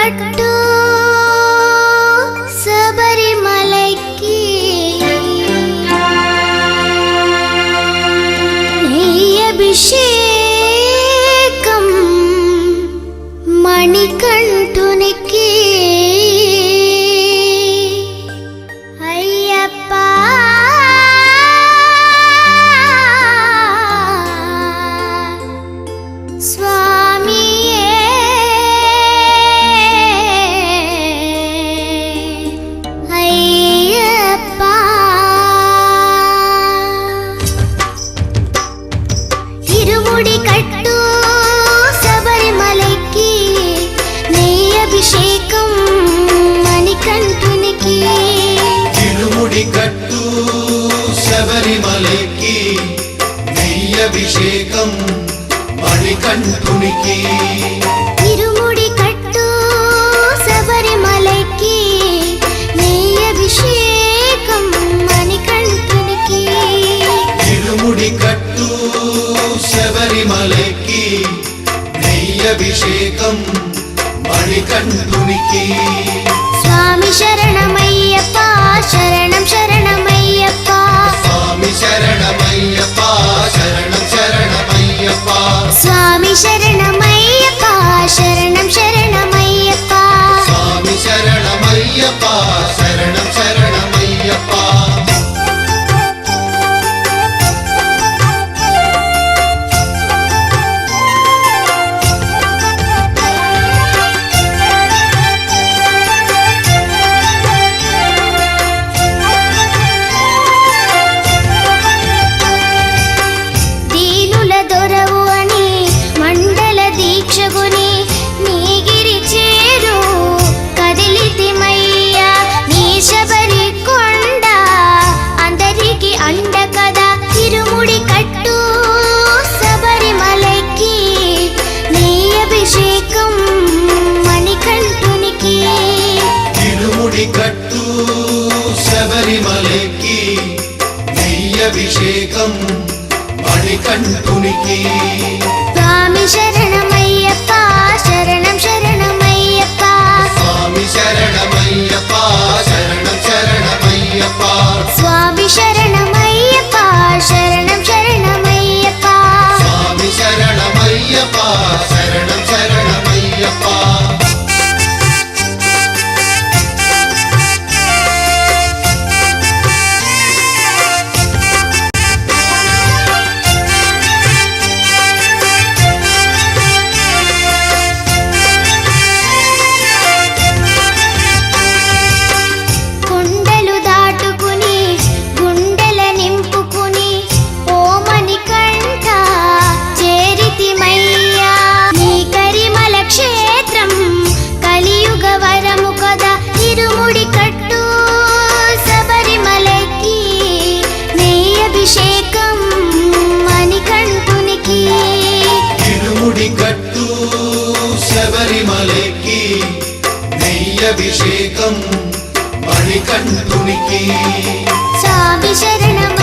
కట్టు శబరిమలైకి నెయ్యభిషేకం మణికంఠునికి శబరిమలైకి నెయ్యభిషేకం మణికంఠునికి ఇరుముడి కట్టు శబరిమలైకి నెయ్యభిషేకం మణికంఠునికి ఇరుముడి కట్టు శబరిమలైకి నెయ్యభిషేకం మణికంఠునికి స్వామి శరణమయ్యప్ప శరణం శరణమయ్యప్ప స్వామి శరణమయ్యప్ప శరణం శరణమయ్యప్ప స్వామి శరణమయ్యప్ప శరణం శరణమయ్యప్ప స్వామి శరణమయ్యప్ప శరణం శరణమయ్యప్ప కట్టు శబరిమలైకి నెయ్యభిషేకం మణికంఠునికి స్వామి శరణమయ్యప్ప శరణం శరణమయ్యప్ప స్వామి శరణమయ్యప్ప శరణం శరణమయ్యప్ప స్వామి శరణమయ్యప్ప శరణం శరణమయ్యప్ప స్వామి శరణమయ్యప్ప శరణం శరణమయ్యప్ప కట్టు శబరిమలైకి నెయ్యభిషేకం మణికంఠునికి స్వామి శరణం